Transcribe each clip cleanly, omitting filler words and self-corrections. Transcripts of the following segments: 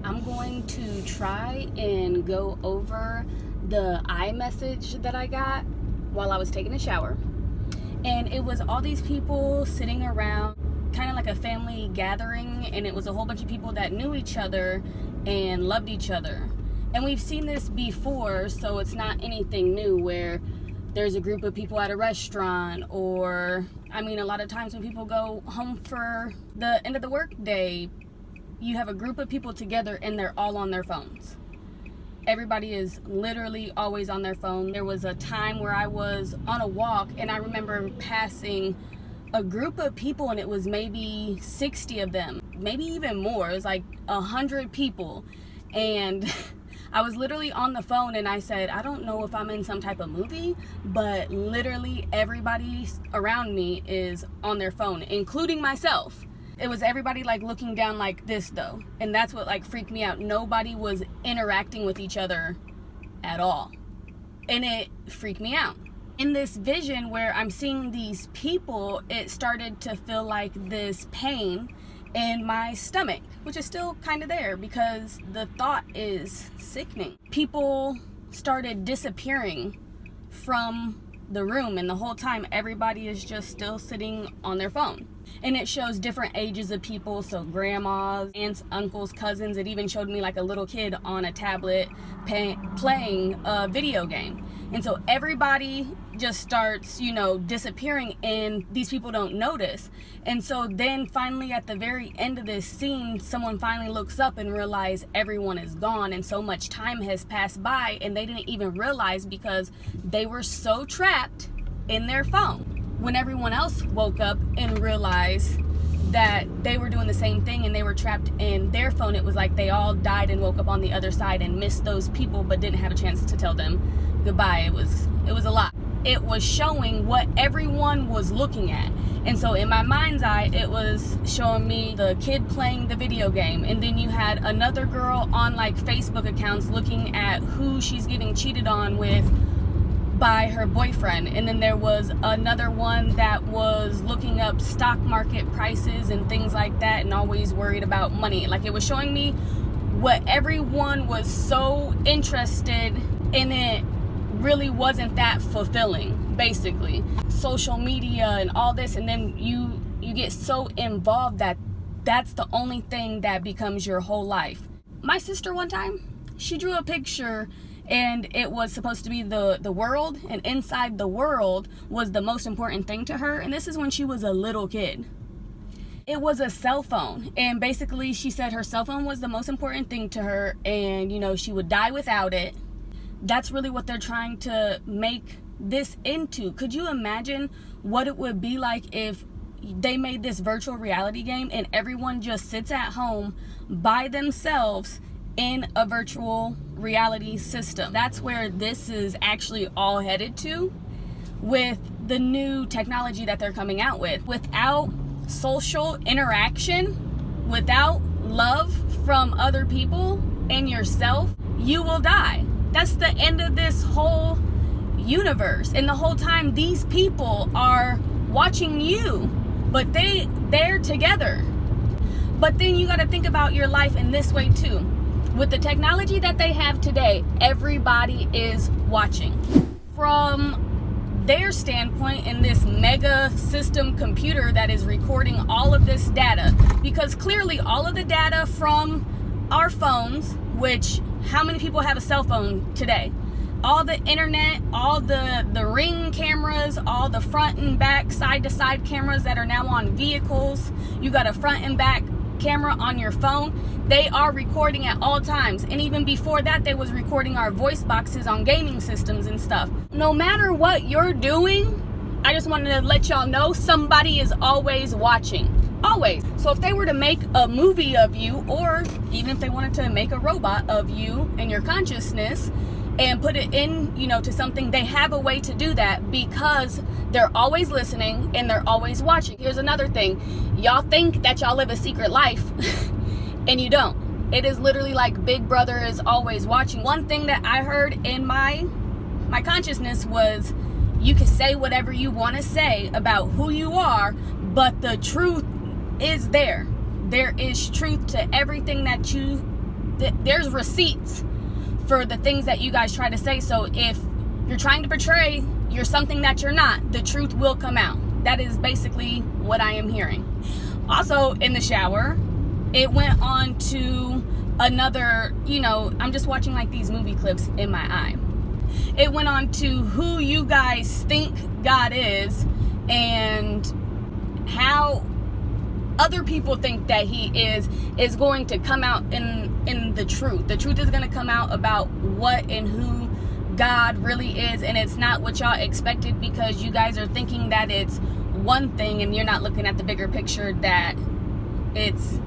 I'm going to try and go over the iMessage that I got while I was taking a shower. And it was all these people sitting around, kind of like a family gathering, and it was a whole bunch of people that knew each other and loved each other. And we've seen this before, so it's not anything new, where there's a group of people at a restaurant, or, I mean, a lot of times when people go home for the end of the work day, you have a group of people together and they're all on their phones. Everybody is literally always on their phone. There was a time where I was on a walk and I remember passing a group of people, and it was maybe 60 of them, maybe even more. It was like 100 people. And I was literally on the phone and I said, I don't know if I'm in some type of movie, but literally everybody around me is on their phone, including myself. It was everybody like looking down like this though. And that's what like freaked me out. Nobody was interacting with each other at all. And it freaked me out. In this vision where I'm seeing these people, it started to feel like this pain in my stomach, which is still kind of there because the thought is sickening. People started disappearing from the room, and the whole time everybody is just still sitting on their phone. And it shows different ages of people, so grandmas, aunts, uncles, cousins. It even showed me like a little kid on a tablet playing a video game. And so everybody just starts, disappearing, and these people don't notice. And so then finally at the very end of this scene, someone finally looks up and realizes everyone is gone, and so much time has passed by and they didn't even realize because they were so trapped in their phone. When everyone else woke up and realized that they were doing the same thing and they were trapped in their phone, it was like they all died and woke up on the other side and missed those people but didn't have a chance to tell them goodbye. It was a lot. It was showing what everyone was looking at. And so in my mind's eye, it was showing me the kid playing the video game, and then you had another girl on like Facebook accounts looking at who she's getting cheated on with by her boyfriend. And then there was another one that was looking up stock market prices and things like that, and always worried about money. Like, it was showing me what everyone was so interested in. It really wasn't that fulfilling, basically. Social media and all this, and then you get so involved that that's the only thing that becomes your whole life. My sister one time, she drew a picture and it was supposed to be the world, and inside the world was the most important thing to her, and this is when she was a little kid. It was a cell phone, and basically she said her cell phone was the most important thing to her, and she would die without it. That's really what they're trying to make this into. Could you imagine what it would be like if they made this virtual reality game and everyone just sits at home by themselves in a virtual reality system? That's where this is actually all headed to with the new technology that they're coming out with. Without social interaction, without love from other people and yourself, you will die. That's the end of this whole universe. And the whole time these people are watching you, but they're together. But then you got to think about your life in this way too. With the technology that they have today, everybody is watching. From their standpoint, in this mega system computer that is recording all of this data, because clearly all of the data from our phones, which how many people have a cell phone today? All the internet, all the Ring cameras, all the front and back, side to side cameras that are now on vehicles. You got a front and back camera on your phone. They are recording at all times. And even before that, they was recording our voice boxes on gaming systems and stuff. No matter what you're doing, I just wanted to let y'all know somebody is always watching. Always. So if they were to make a movie of you, or even if they wanted to make a robot of you and your consciousness and put it in, to something, they have a way to do that because they're always listening and they're always watching. Here's another thing. Y'all think that y'all live a secret life and you don't. It is literally like Big Brother is always watching. One thing that I heard in my consciousness was, you can say whatever you want to say about who you are, but the truth is there. There is truth to everything that you there's receipts for the things that you guys try to say. So if you're trying to portray you're something that you're not, the truth will come out. That is basically what I am hearing. Also, in the shower, it went on to another, I'm just watching like these movie clips in my eye. It went on to who you guys think God is and how other people think that he is going to come out in the truth. The truth is going to come out about what and who God really is, and it's not what y'all expected, because you guys are thinking that it's one thing and you're not looking at the bigger picture, that it's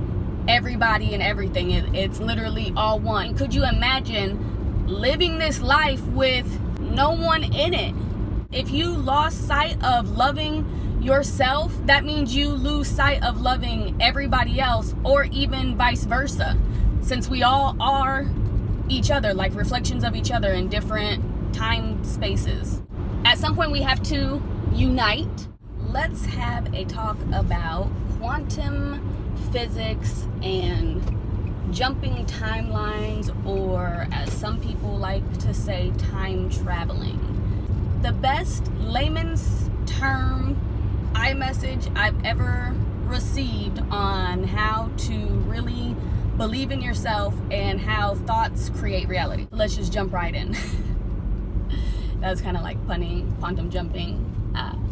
everybody and everything. It's literally all one. Could you imagine living this life with no one in it? If you lost sight of loving yourself, that means you lose sight of loving everybody else, or even vice versa, since we all are each other, like reflections of each other in different time spaces. At some point we have to unite. Let's have a talk about quantum physics and jumping timelines, or as some people like to say, time traveling. The best layman's term iMessage I've ever received on how to really believe in yourself and how thoughts create reality. Let's just jump right in. That was kind of like punny, quantum jumping.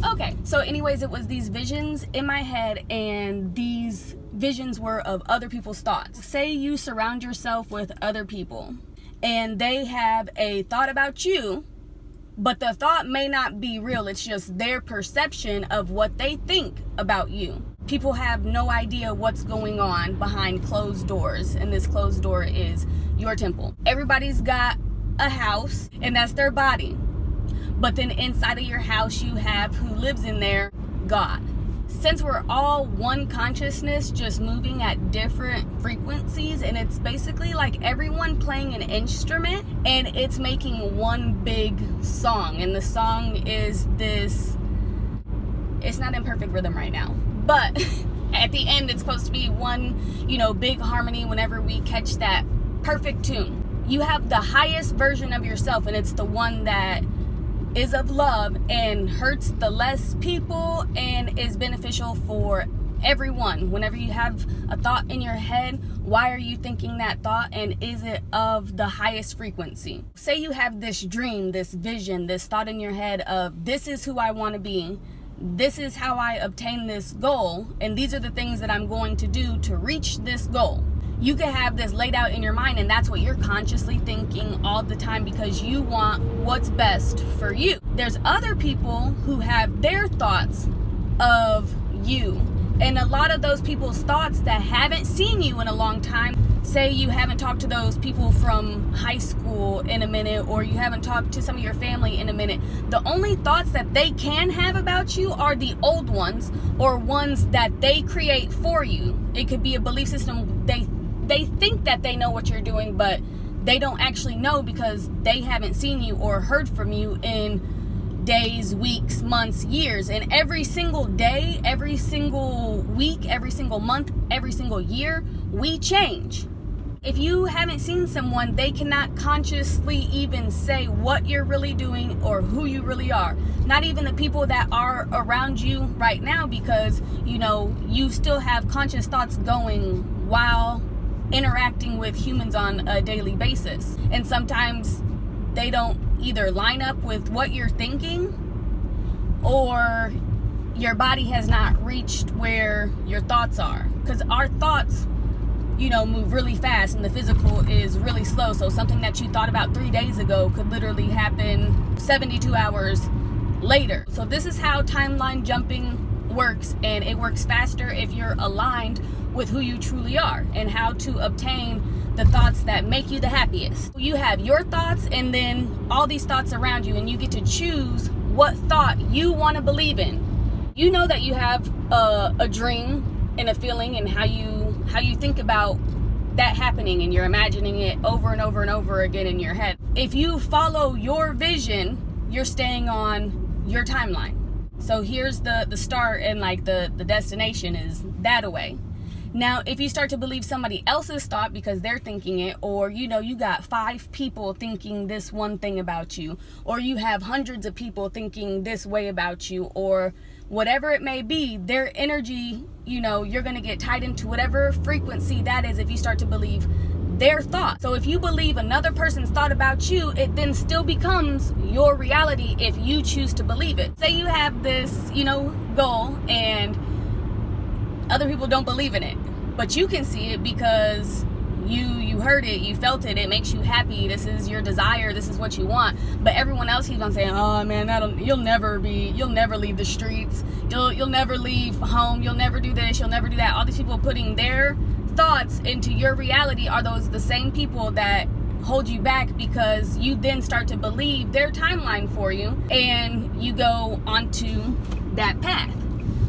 Okay, so anyways, it was these visions in my head, and these visions were of other people's thoughts. Say you surround yourself with other people and they have a thought about you, but the thought may not be real. It's just their perception of what they think about you. People have no idea what's going on behind closed doors, and this closed door is your temple. Everybody's got a house, and that's their body. But then inside of your house, you have who lives in there, God. Since we're all one consciousness, just moving at different frequencies, and it's basically like everyone playing an instrument, and it's making one big song. And the song is this, it's not in perfect rhythm right now, but at the end it's supposed to be one, big harmony whenever we catch that perfect tune. You have the highest version of yourself, and it's the one that is of love and hurts the less people and is beneficial for everyone. Whenever you have a thought in your head, why are you thinking that thought, and is it of the highest frequency? Say you have this dream, this vision, this thought in your head of, this is who I want to be, this is how I obtain this goal, and these are the things that I'm going to do to reach this goal. You can have this laid out in your mind, and that's what you're consciously thinking all the time, because you want what's best for you. There's other people who have their thoughts of you, and a lot of those people's thoughts that haven't seen you in a long time, say you haven't talked to those people from high school in a minute, or you haven't talked to some of your family in a minute, the only thoughts that they can have about you are the old ones, or ones that they create for you. It could be a belief system. They think that they know what you're doing, but they don't actually know, because they haven't seen you or heard from you in days, weeks, months, years. And every single day, every single week, every single month, every single year, we change. If you haven't seen someone, they cannot consciously even say what you're really doing or who you really are. Not even the people that are around you right now, because, you still have conscious thoughts going while interacting with humans on a daily basis. And sometimes they don't either line up with what you're thinking, or your body has not reached where your thoughts are. Because our thoughts, move really fast, and the physical is really slow. So something that you thought about 3 days ago could literally happen 72 hours later. So this is how timeline jumping works, and it works faster if you're aligned with who you truly are and how to obtain the thoughts that make you the happiest. You have your thoughts, and then all these thoughts around you, and you get to choose what thought you want to believe in. You know that you have a dream and a feeling, and how you think about that happening, and you're imagining it over and over and over again in your head. If you follow your vision, you're staying on your timeline. So here's the start, and like the destination is that away. Now, if you start to believe somebody else's thought because they're thinking it, or you got 5 people thinking this one thing about you, or you have hundreds of people thinking this way about you, or whatever it may be, their energy, you're going to get tied into whatever frequency that is if you start to believe their thought. So if you believe another person's thought about you, it then still becomes your reality if you choose to believe it. Say you have this, goal and other people don't believe in it, but you can see it because you heard it, you felt it, it makes you happy, this is your desire, this is what you want. But everyone else keeps on saying, oh man, you'll never leave the streets, you'll never leave home, you'll never do this, you'll never do that. All these people putting their thoughts into your reality are the same people that hold you back, because you then start to believe their timeline for you and you go onto that path.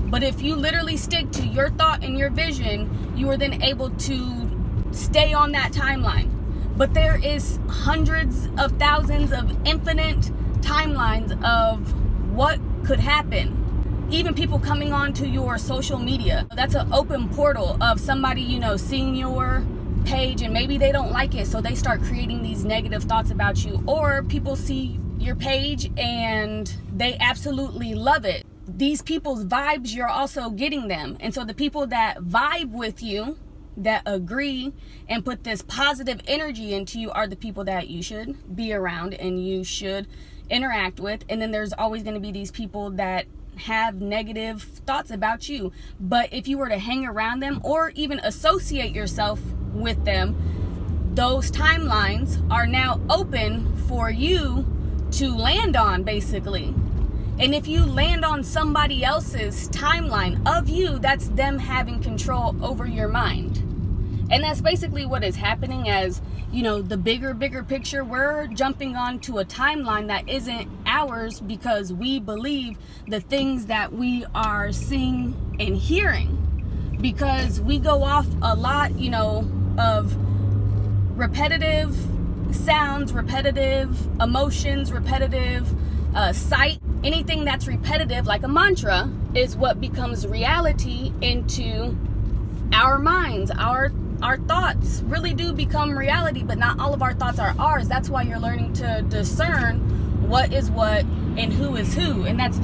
But if you literally stick to your thought and your vision, you are then able to stay on that timeline. But there is hundreds of thousands of infinite timelines of what could happen. Even people coming onto your social media, that's an open portal of somebody, seeing your page, and maybe they don't like it, so they start creating these negative thoughts about you. Or people see your page and they absolutely love it. These people's vibes, you're also getting them. And so the people that vibe with you, that agree and put this positive energy into you, are the people that you should be around and you should interact with. And then there's always going to be these people that have negative thoughts about you. But if you were to hang around them or even associate yourself with them, those timelines are now open for you to land on, basically. And if you land on somebody else's timeline of you, that's them having control over your mind. And that's basically what is happening. As the bigger picture, we're jumping onto a timeline that isn't ours because we believe the things that we are seeing and hearing, because we go off a lot, of repetitive sounds, repetitive emotions, repetitive sight. Anything that's repetitive, like a mantra, is what becomes reality into our minds. Our thoughts really do become reality, but not all of our thoughts are ours. That's why you're learning to discern what is what and who is who. And it's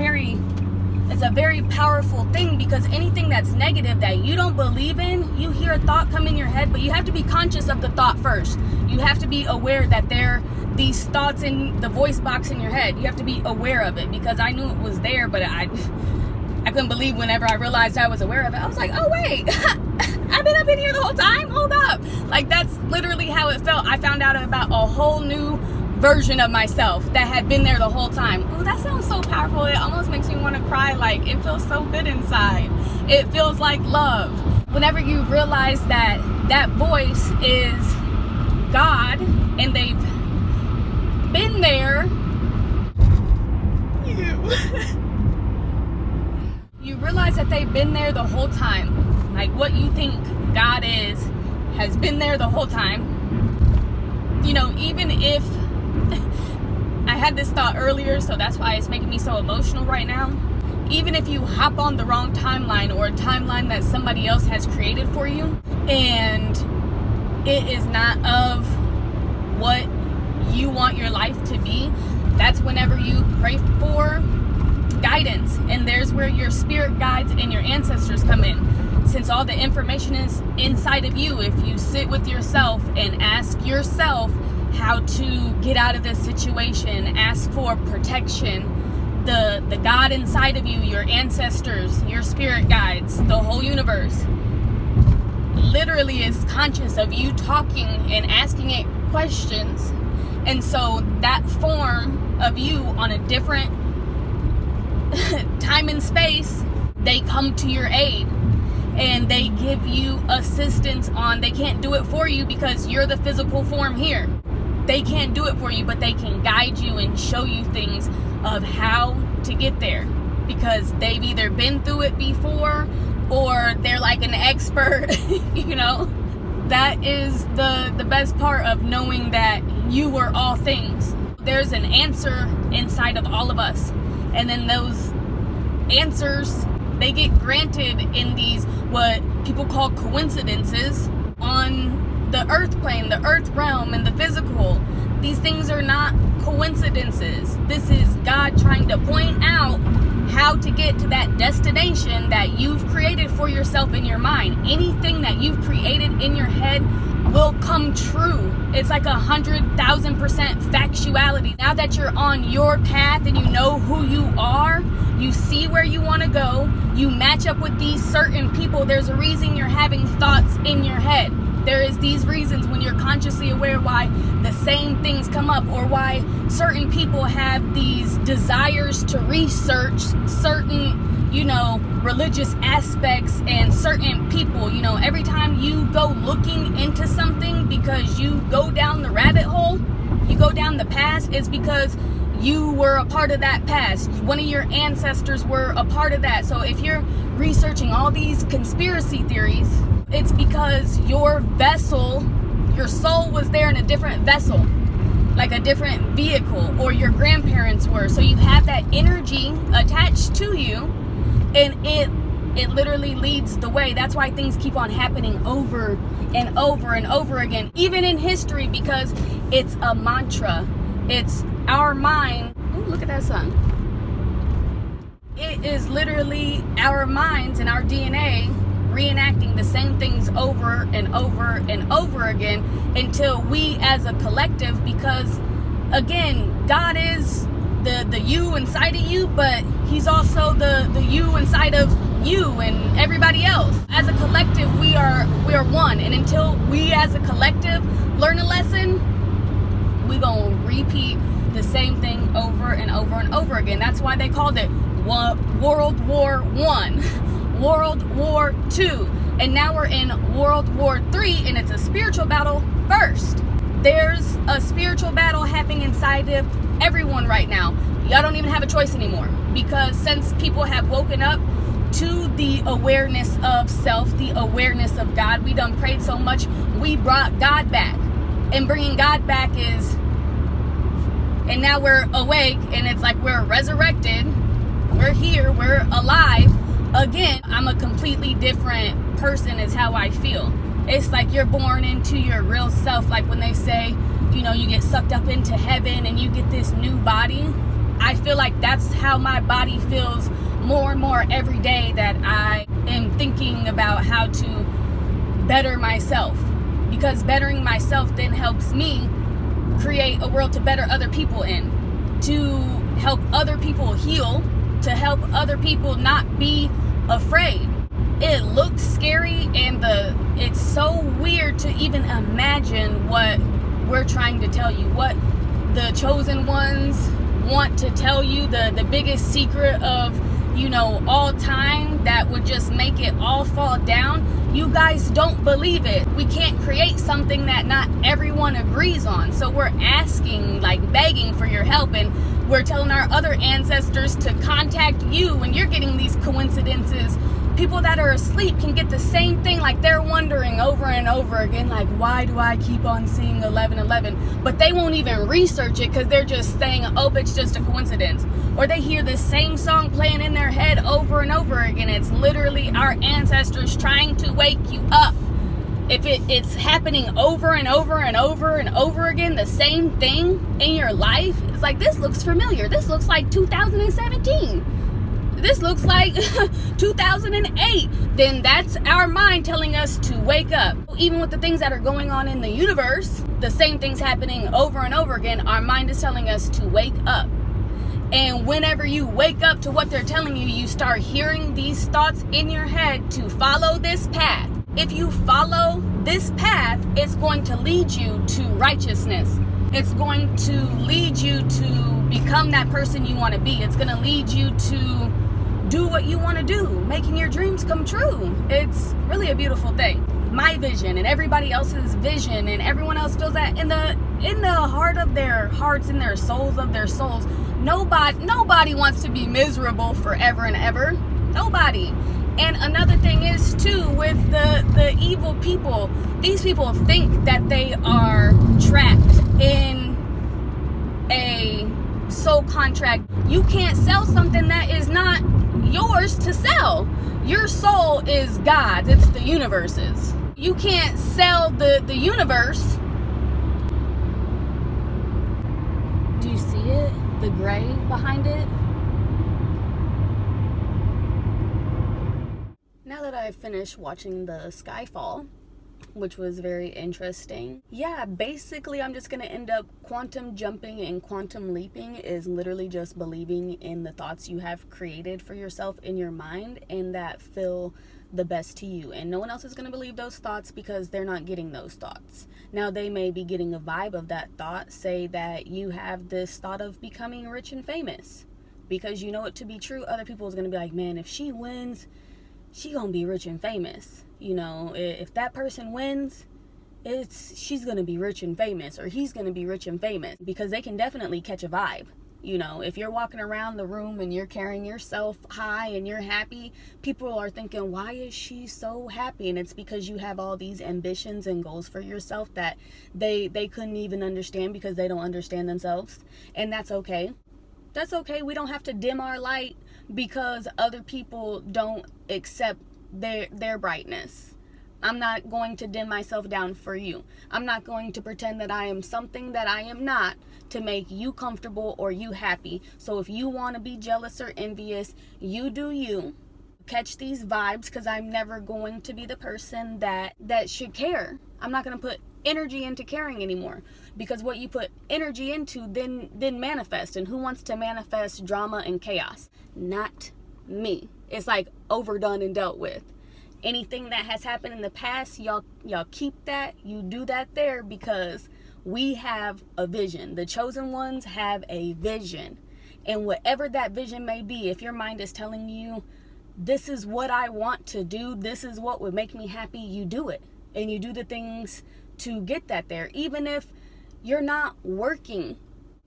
a very powerful thing, because anything that's negative that you don't believe in, you hear a thought come in your head, but you have to be conscious of the thought first. You have to be aware that these thoughts in the voice box in your head. You have to be aware of it, because I knew it was there, but I couldn't believe whenever I realized I was aware of it. I was like, oh wait, I've been up in here the whole time? Hold up. Like, that's literally how it felt. I found out about a whole new version of myself that had been there the whole time. Oh, that sounds so powerful. It almost makes me want to cry. Like, it feels so good inside. It feels like love. Whenever you realize that that voice is God and they've been there, you realize that they've been there the whole time. Like, what you think God is has been there the whole time. Even if I had this thought earlier, so that's why it's making me so emotional right now. Even if you hop on the wrong timeline, or a timeline that somebody else has created for you, and it is not of what you want your life to be, that's whenever you pray for guidance. And there's where your spirit guides and your ancestors come in. Since all the information is inside of you, if you sit with yourself and ask yourself how to get out of this situation, ask for protection, the God inside of you, your ancestors, your spirit guides, the whole universe literally is conscious of you talking and asking it questions. And so that form of you on a different time and space, they come to your aid and they give you assistance on. They can't do it for you because you're the physical form here. They can't do it for you, but they can guide you and show you things of how to get there, because they've either been through it before or they're like an expert. That is the best part of knowing that you were all things. There's an answer inside of all of us, and then those answers, they get granted in these what people call coincidences on the earth plane, the earth realm, and the physical. These things are not coincidences. This is God trying to point out how to get to that destination that you've created for yourself in your mind. Anything that you've created in your head will come true. It's like 100,000% factuality. Now that you're on your path and you know who you are, you see where you want to go, you match up with these certain people. There's a reason you're having thoughts in your head. There is these reasons when you're consciously aware why the same things come up, or why certain people have these desires to research certain, religious aspects and certain people. Every time you go looking into something because you go down the rabbit hole, you go down the past, it's because you were a part of that past. One of your ancestors were a part of that. So if you're researching all these conspiracy theories, it's because your vessel, your soul was there in a different vessel, like a different vehicle, or your grandparents were. So you have that energy attached to you, and it literally leads the way. That's why things keep on happening over and over and over again, even in history, because it's a mantra. It's our mind. Ooh, look at that sun. It is literally our minds and our DNA reenacting the same things over and over and over again until we as a collective, because again, God is the you inside of you, but he's also the you inside of you and everybody else. As a collective, we are one, and until we as a collective learn a lesson, we gonna repeat the same thing over and over and over again. That's why they called it World War I, World War II, and now we're in World War III, and it's a spiritual battle first. There's a spiritual battle happening inside of everyone right now. Y'all don't even have a choice anymore, because since people have woken up to the awareness of self, the awareness of God, we done prayed so much, we brought God back. And bringing God back is, and now we're awake, and it's like we're resurrected, we're here, we're alive again. I'm a completely different person is how I feel. It's like you're born into your real self. Like when they say, you get sucked up into heaven and you get this new body. I feel like that's how my body feels more and more every day, that I am thinking about how to better myself, because bettering myself then helps me create a world to better other people in, to help other people heal, to help other people not be afraid. It looks scary, and it's so weird to even imagine what we're trying to tell you, what the chosen ones want to tell you, the biggest secret of all time that would just make it all fall down. You guys don't believe it. We can't create something that not everyone agrees on. So we're asking, like begging for your help, and we're telling our other ancestors to contact you, and you're getting these coincidences. People that are asleep can get the same thing, like they're wondering over and over again, like, why do I keep on seeing 1111? But they won't even research it, because they're just saying, oh, it's just a coincidence. Or they hear the same song playing in their head over and over again. It's literally our ancestors trying to wake you up. If it's happening over and over and over and over again, the same thing in your life, it's like, this looks familiar. This looks like 2017. This looks like 2008. Then that's our mind telling us to wake up. Even with the things that are going on in the universe, the same things happening over and over again, our mind is telling us to wake up. And whenever you wake up to what they're telling you, you start hearing these thoughts in your head to follow this path. If you follow this path, it's going to lead you to righteousness. It's going to lead you to become that person you want to be. It's going to lead you to do what you want to do, making your dreams come true. It's really a beautiful thing. My vision and everybody else's vision, and everyone else feels that in the heart of their hearts, in their souls of their souls. Nobody wants to be miserable forever and ever. Nobody. And another thing is too, with the evil people, these people think that they are trapped in a soul contract. You can't sell something that is not yours to sell. Your soul is God's. It's the universe's. You can't sell the universe. Do you see it? The gray behind it? Now that I've finished watching the Skyfall, which was very interesting. Yeah, basically I'm just gonna end up quantum jumping, and quantum leaping is literally just believing in the thoughts you have created for yourself in your mind and that feel the best to you. And no one else is gonna believe those thoughts because they're not getting those thoughts. Now they may be getting a vibe of that thought. Say that you have this thought of becoming rich and famous because you know it to be true. Other people is gonna be like, man, if she wins, she gonna be rich and famous. You know, if that person wins, she's gonna be rich and famous, or he's gonna be rich and famous, because they can definitely catch a vibe. You know, if you're walking around the room and you're carrying yourself high and you're happy, people are thinking, why is she so happy? And it's because you have all these ambitions and goals for yourself that they couldn't even understand because they don't understand themselves. And that's okay. That's okay. We don't have to dim our light because other people don't accept their brightness. I'm not going to dim myself down for you. I'm not going to pretend that I am something that I am not to make you comfortable or you happy. So if you want to be jealous or envious, you do you. Catch these vibes, because I'm never going to be the person that should care. I'm not going to put energy into caring anymore, because what you put energy into then manifest. And who wants to manifest drama and chaos? Not me. It's like overdone and dealt with. Anything that has happened in the past, y'all keep that. You do that there, because we have a vision. The chosen ones have a vision. And whatever that vision may be, if your mind is telling you, this is what I want to do, this is what would make me happy, you do it. And you do the things to get that there. Even if you're not working,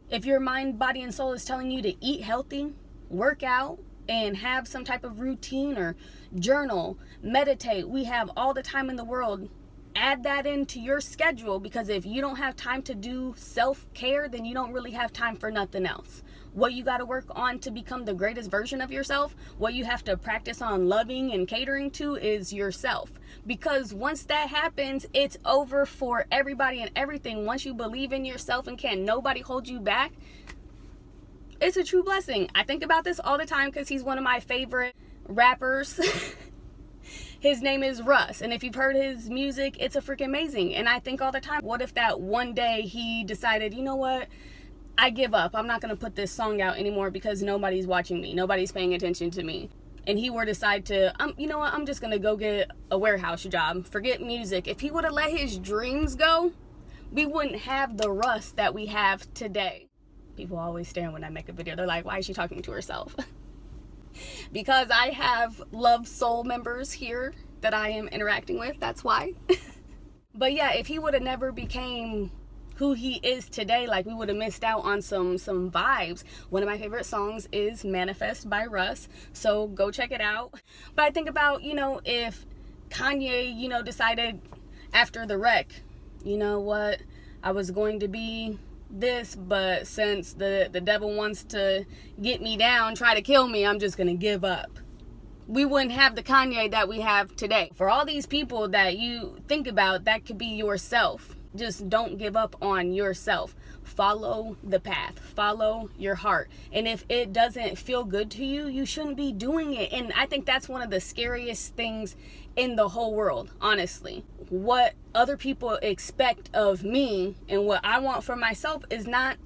if your mind, body, and soul is telling you to eat healthy, work out, and have some type of routine or journal, meditate, we have all the time in the world. Add that into your schedule, because if you don't have time to do self-care, then you don't really have time for nothing else. What you got to work on to become the greatest version of yourself, what you have to practice on loving and catering to, is yourself. Because once that happens, it's over for everybody and everything. Once you believe in yourself and can't nobody hold you back, it's a true blessing. I think about this all the time because he's one of my favorite rappers. His name is Russ, and if you've heard his music, it's a freaking amazing. And I think all the time, what if that one day he decided, you know what, I give up. I'm not going to put this song out anymore because nobody's watching me. Nobody's paying attention to me. And he were to decide to, you know what, I'm just going to go get a warehouse job. Forget music. If he would have let his dreams go, we wouldn't have the Russ that we have today. People always stare when I make a video. They're like, why is she talking to herself? Because I have love soul members here that I am interacting with. That's why. But yeah, if he would have never became who he is today, like, we would have missed out on some vibes. One of my favorite songs is Manifest by Russ, so go check it out. But I think about, you know, if Kanye, you know, decided after the wreck, you know what, I was going to be this, but since the devil wants to get me down, try to kill me, I'm just gonna give up. We wouldn't have the Kanye that we have today. For all these people that you think about, that could be yourself. Just don't give up on yourself. Follow the path. Follow your heart. And if it doesn't feel good to you, you shouldn't be doing it. And I think that's one of the scariest things in the whole world, honestly. What other people expect of me and what I want for myself it's not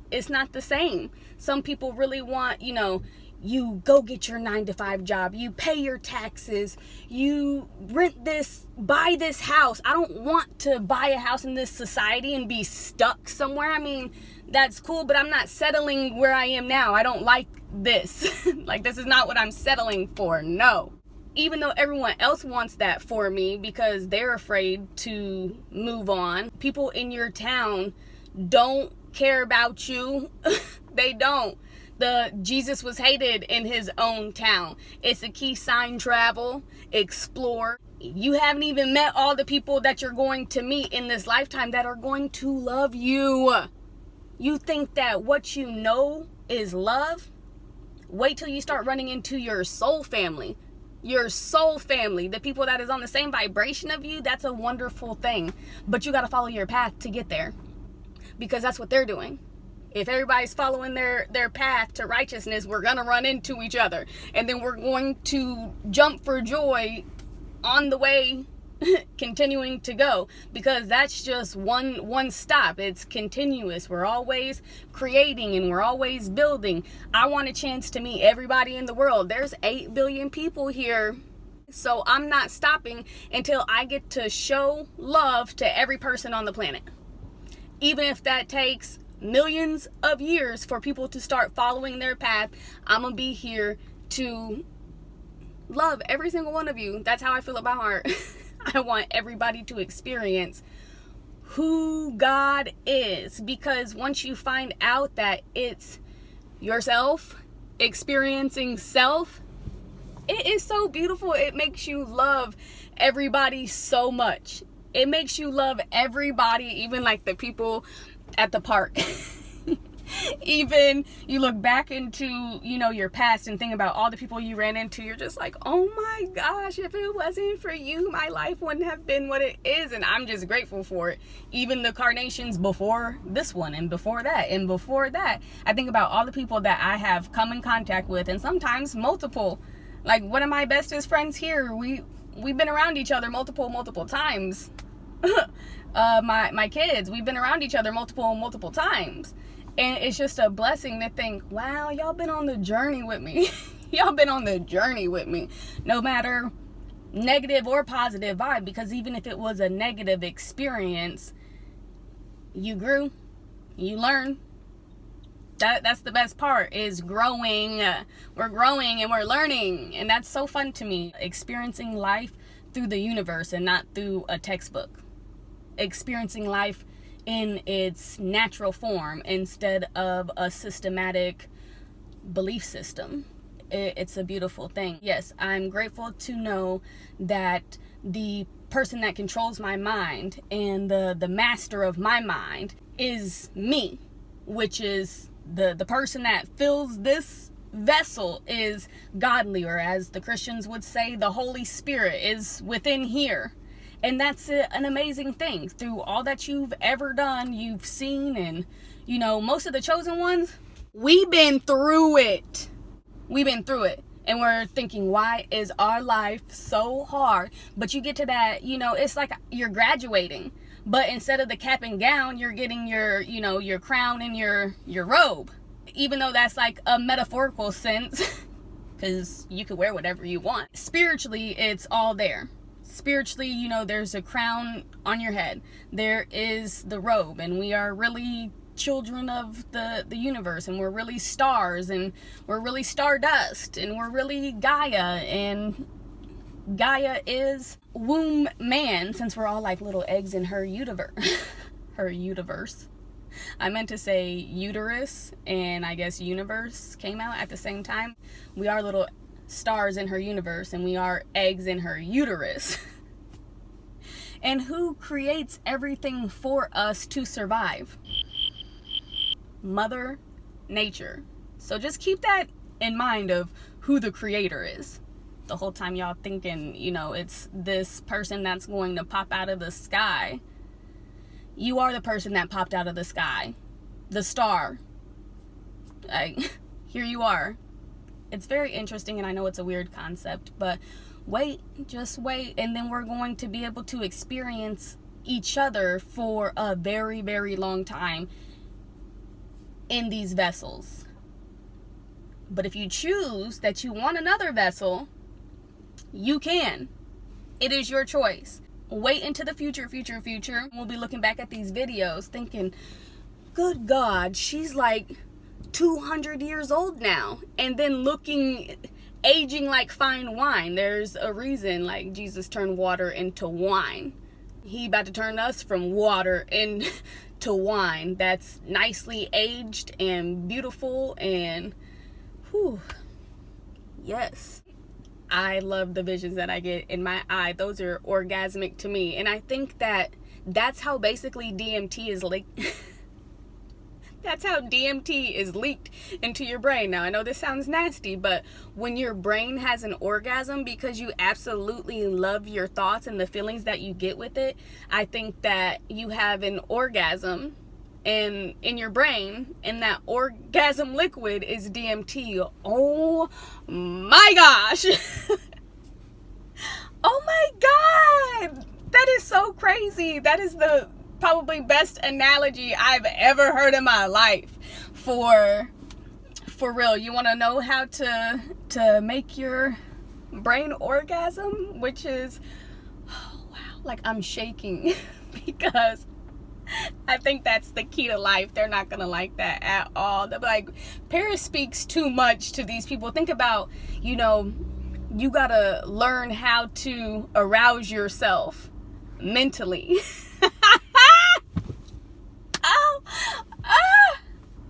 the same. Some people really want, you know, you go get your 9-to-5 job, you pay your taxes, you rent this, buy this house. I don't want to buy a house in this society and be stuck somewhere. I mean, that's cool, but I'm not settling where I am now. I don't like this. Like, this is not what I'm settling for. No. Even though everyone else wants that for me because they're afraid to move on. People in your town don't care about you. They don't. Jesus was hated in his own town. It's a key sign: travel, explore. You haven't even met all the people that you're going to meet in this lifetime that are going to love you. You think that what you know is love? Wait till you start running into your soul family. Your soul family, the people that is on the same vibration of you. That's a wonderful thing. But you got to follow your path to get there, because that's what they're doing. If everybody's following their path to righteousness, we're going to run into each other. And then we're going to jump for joy on the way, continuing to go, because that's just one stop. It's continuous. We're always creating and we're always building. I want a chance to meet everybody in the world. There's 8 billion people here. So I'm not stopping until I get to show love to every person on the planet. Even if that takes millions of years for people to start following their path, I'm gonna be here to love every single one of you. That's how I feel about heart. I want everybody to experience who God is, because once you find out that it's yourself experiencing self, it is so beautiful. It makes you love everybody so much. It makes you love everybody, even like the people at the park. Even you look back into, your past and think about all the people you ran into. You're just like, oh my gosh, if it wasn't for you, my life wouldn't have been what it is. And I'm just grateful for it. Even the carnations before this one and before that and before that. I think about all the people that I have come in contact with, and sometimes multiple. Like one of my bestest friends here, we've been around each other multiple times. My kids, we've been around each other multiple times. And it's just a blessing to think, wow, y'all been on the journey with me. Y'all been on the journey with me. No matter negative or positive vibe, because even if it was a negative experience, you grew, you learned. That's the best part, is growing. We're growing and we're learning. And that's so fun to me. Experiencing life through the universe and not through a textbook. Experiencing life in its natural form instead of a systematic belief system. It's a beautiful thing. Yes, I'm grateful to know that the person that controls my mind and the master of my mind is me, which is the person that fills this vessel is godly, or as the Christians would say, the Holy Spirit is within here. And that's an amazing thing. Through all that you've ever done, you've seen, and most of the chosen ones, we've been through it. We've been through it. And we're thinking, why is our life so hard? But you get to that, it's like you're graduating. But instead of the cap and gown, you're getting your crown and your robe. Even though that's like a metaphorical sense, because you can wear whatever you want. Spiritually, it's all there. Spiritually, there's a crown on your head. There is the robe, and we are really children of the universe, and we're really stars, and we're really stardust, and we're really Gaia, and Gaia is womb man, since we're all like little eggs in her universe. Her universe. I meant to say uterus, and I guess universe came out at the same time. We are little stars in her universe, and we are eggs in her uterus. And who creates everything for us to survive? Mother Nature. So just keep that in mind of who the creator is. The whole time y'all thinking, it's this person that's going to pop out of the sky. You are the person that popped out of the sky. The star. Here you are. It's very interesting, and I know it's a weird concept, but just wait, and then we're going to be able to experience each other for a very, very long time in these vessels. But if you choose that you want another vessel, you can. It is your choice. Wait into the future. We'll be looking back at these videos thinking, good God, she's like 200 years old now, and then aging like fine wine. There's a reason like Jesus turned water into wine. He about to turn us from water into wine that's nicely aged and beautiful, and yes, I love the visions that I get in my eye. Those are orgasmic to me, and I think that that's how basically DMT is like. That's how DMT is leaked into your brain. Now, I know this sounds nasty, but when your brain has an orgasm because you absolutely love your thoughts and the feelings that you get with it, I think that you have an orgasm in your brain, and that orgasm liquid is DMT. Oh my gosh. Oh my God. That is so crazy. That is the probably best analogy I've ever heard in my life. For real, you want to know how to make your brain orgasm, which is, oh wow, like I'm shaking because I think that's the key to life. They're not gonna like that at all. They'll be like, Paris speaks too much to these people. Think about, you gotta learn how to arouse yourself mentally.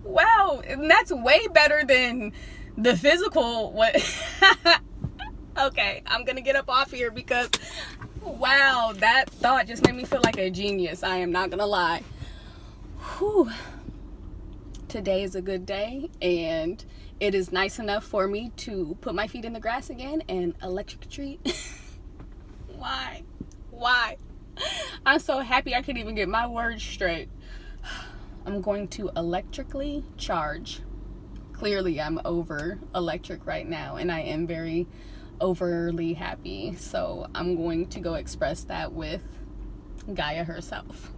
Wow, and that's way better than the physical. What? Okay, I'm gonna get up off here because, wow, that thought just made me feel like a genius. I am not gonna lie. Whew. Today is a good day, and it is nice enough for me to put my feet in the grass again and electrocute. Why? I'm so happy I couldn't even get my words straight. I'm going to electrically charge. Clearly, I'm over electric right now, and I am very overly happy. So I'm going to go express that with Gaia herself.